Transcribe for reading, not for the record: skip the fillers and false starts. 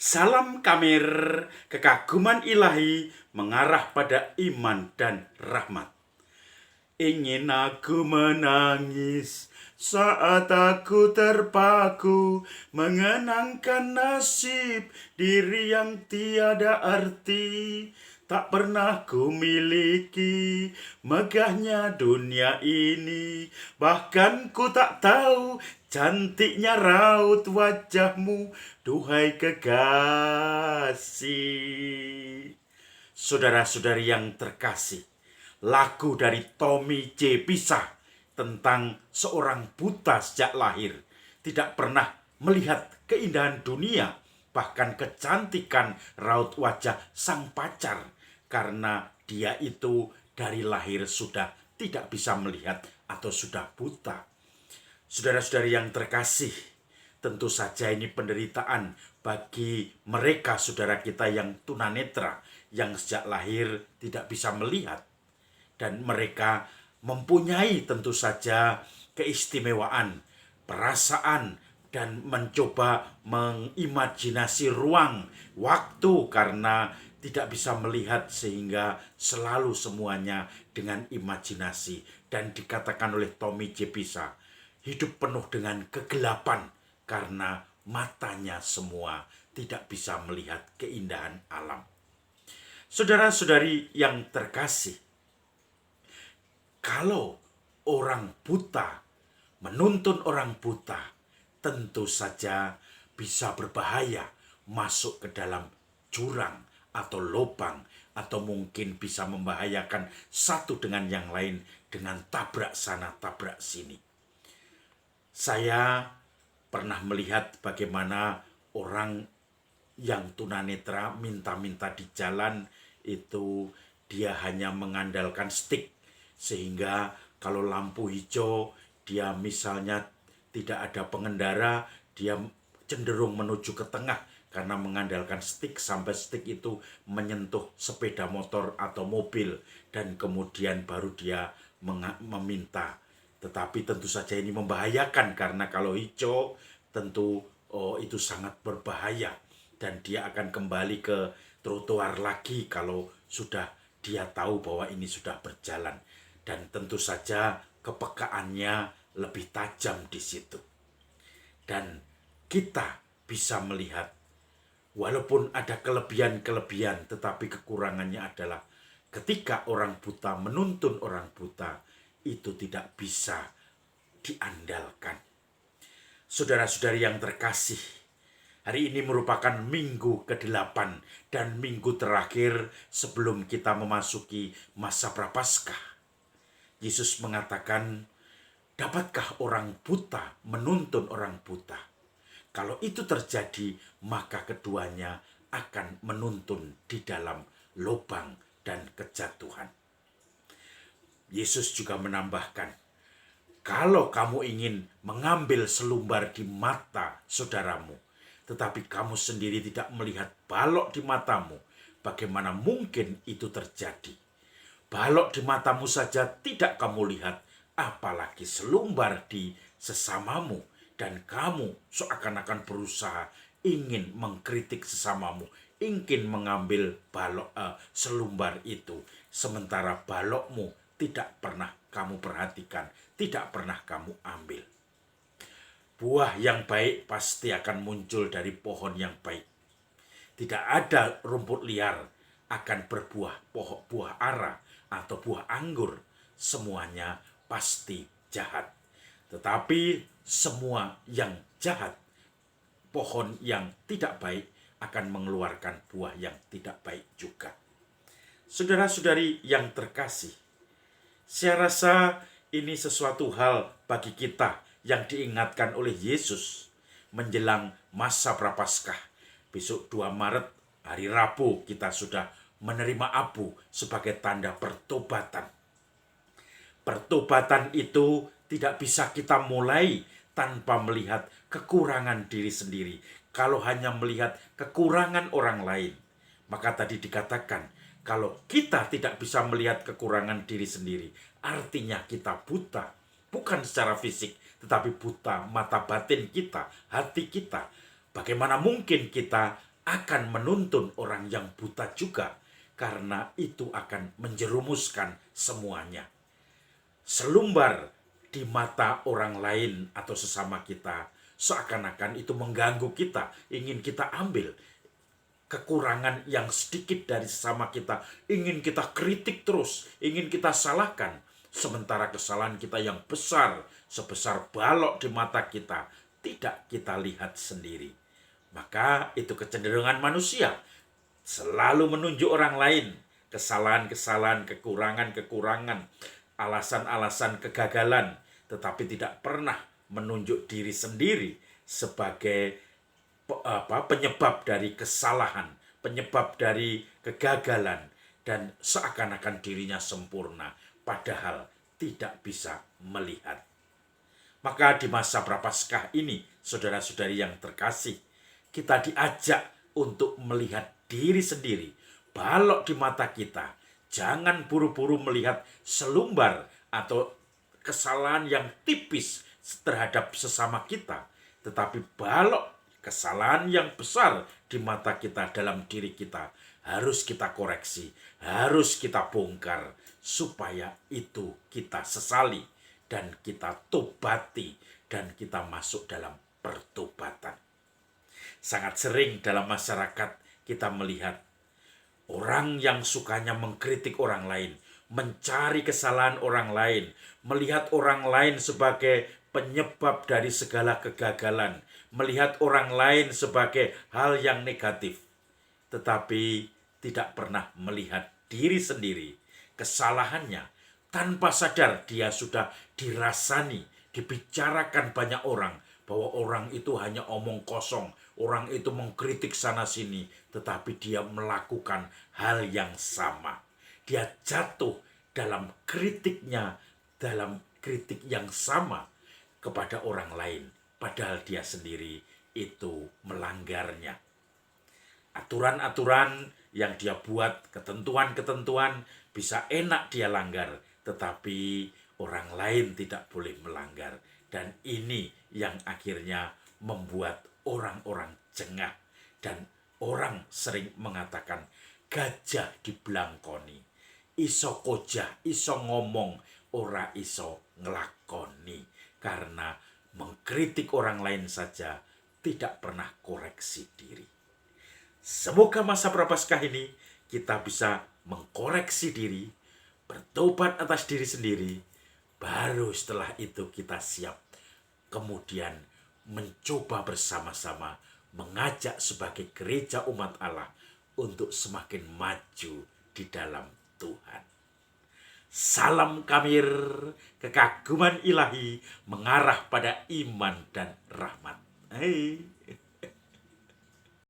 Salam Kamir, kekaguman ilahi mengarah pada iman dan rahmat. Ingin aku menangis saat aku terpaku mengenangkan nasib diri yang tiada arti. Tak pernah ku miliki megahnya dunia ini, bahkan ku tak tahu cantiknya raut wajahmu, duhai kekasih. Saudara-saudari yang terkasih, lagu dari Tommy J. Pisah tentang seorang buta sejak lahir, tidak pernah melihat keindahan dunia, bahkan kecantikan raut wajah sang pacar, karena dia itu dari lahir sudah tidak bisa melihat atau sudah buta. Saudara-saudari yang terkasih, tentu saja ini penderitaan bagi mereka saudara kita yang tunanetra, yang sejak lahir tidak bisa melihat. Dan mereka mempunyai tentu saja keistimewaan, perasaan, dan mencoba mengimajinasi ruang, waktu, karena tidak bisa melihat sehingga selalu semuanya dengan imajinasi. Dan dikatakan oleh Tommy J. Pisah, hidup penuh dengan kegelapan karena matanya semua tidak bisa melihat keindahan alam. Saudara-saudari yang terkasih, kalau orang buta menuntun orang buta, tentu saja bisa berbahaya masuk ke dalam jurang atau lubang, atau mungkin bisa membahayakan satu dengan yang lain dengan tabrak sana tabrak sini. Saya pernah melihat bagaimana orang yang tunanetra minta-minta di jalan itu dia hanya mengandalkan stick, sehingga kalau lampu hijau dia misalnya tidak ada pengendara, dia cenderung menuju ke tengah karena mengandalkan stick sampai stick itu menyentuh sepeda motor atau mobil, dan kemudian baru dia meminta. Tetapi tentu saja ini membahayakan, karena kalau hijau tentu itu sangat berbahaya, dan dia akan kembali ke trotoar lagi kalau sudah dia tahu bahwa ini sudah berjalan. Dan tentu saja kepekaannya lebih tajam di situ. Dan kita bisa melihat, walaupun ada kelebihan-kelebihan, tetapi kekurangannya adalah ketika orang buta menuntun orang buta, itu tidak bisa diandalkan. Saudara-saudari yang terkasih, hari ini merupakan minggu ke-8 dan minggu terakhir sebelum kita memasuki masa Prapaskah. Yesus mengatakan, dapatkah orang buta menuntun orang buta? Kalau itu terjadi, maka keduanya akan menuntun di dalam lubang dan kejatuhan. Yesus juga menambahkan, kalau kamu ingin mengambil selumbar di mata saudaramu, tetapi kamu sendiri tidak melihat balok di matamu, bagaimana mungkin itu terjadi? Balok di matamu saja tidak kamu lihat, apalagi selumbar di sesamamu. Dan kamu seakan-akan berusaha ingin mengkritik sesamamu, ingin mengambil selumbar itu, sementara balokmu tidak pernah kamu perhatikan, tidak pernah kamu ambil. Buah yang baik pasti akan muncul dari pohon yang baik. Tidak ada rumput liar akan berbuah buah ara atau buah anggur. Semuanya pasti jahat. Tetapi semua yang jahat, pohon yang tidak baik akan mengeluarkan buah yang tidak baik juga. Saudara-saudari yang terkasih, saya rasa ini sesuatu hal bagi kita yang diingatkan oleh Yesus menjelang masa Prapaskah. Besok 2 Maret, hari Rabu, kita sudah menerima abu sebagai tanda pertobatan. Pertobatan itu tidak bisa kita mulai tanpa melihat kekurangan diri sendiri. Kalau hanya melihat kekurangan orang lain, maka tadi dikatakan, kalau kita tidak bisa melihat kekurangan diri sendiri, artinya kita buta. Bukan secara fisik, tetapi buta mata batin kita, hati kita. Bagaimana mungkin kita akan menuntun orang yang buta juga, karena itu akan menjerumuskan semuanya. Selumbar di mata orang lain atau sesama kita, seakan-akan itu mengganggu kita, ingin kita ambil kekurangan yang sedikit dari sesama kita, ingin kita kritik terus, ingin kita salahkan, sementara kesalahan kita yang besar, sebesar balok di mata kita, tidak kita lihat sendiri. Maka itu kecenderungan manusia, selalu menunjuk orang lain, kesalahan-kesalahan, kekurangan-kekurangan, alasan-alasan kegagalan, tetapi tidak pernah menunjuk diri sendiri sebagai penyebab dari kesalahan, penyebab dari kegagalan, dan seakan-akan dirinya sempurna, padahal tidak bisa melihat. Maka di masa Prapaskah ini, saudara-saudari yang terkasih, kita diajak untuk melihat diri sendiri, balok di mata kita. Jangan buru-buru melihat selumbar atau kesalahan yang tipis terhadap sesama kita, tetapi balok kesalahan yang besar di mata kita, dalam diri kita, harus kita koreksi, harus kita bongkar, supaya itu kita sesali dan kita tobati dan kita masuk dalam pertobatan. Sangat sering dalam masyarakat kita melihat orang yang sukanya mengkritik orang lain, mencari kesalahan orang lain, melihat orang lain sebagai penyebab dari segala kegagalan, melihat orang lain sebagai hal yang negatif, tetapi tidak pernah melihat diri sendiri, kesalahannya. Tanpa sadar dia sudah dirasani, dibicarakan banyak orang, bahwa orang itu hanya omong kosong, orang itu mengkritik sana sini, tetapi dia melakukan hal yang sama. Dia jatuh dalam kritiknya, dalam kritik yang sama kepada orang lain, padahal dia sendiri itu melanggarnya. Aturan-aturan yang dia buat, ketentuan-ketentuan bisa enak dia langgar, tetapi orang lain tidak boleh melanggar. Dan ini yang akhirnya membuat orang-orang jengah. Dan orang sering mengatakan, gajah dibelangkoni. Iso kojah, iso ngomong, ora iso ngelakoni. Karena mengkritik orang lain saja, tidak pernah koreksi diri. Semoga masa Prapaskah ini kita bisa mengkoreksi diri, bertobat atas diri sendiri, baru setelah itu kita siap kemudian mencoba bersama-sama mengajak sebagai gereja umat Allah untuk semakin maju di dalam Tuhan. Salam Kamir, kekaguman ilahi mengarah pada iman dan rahmat. Hei.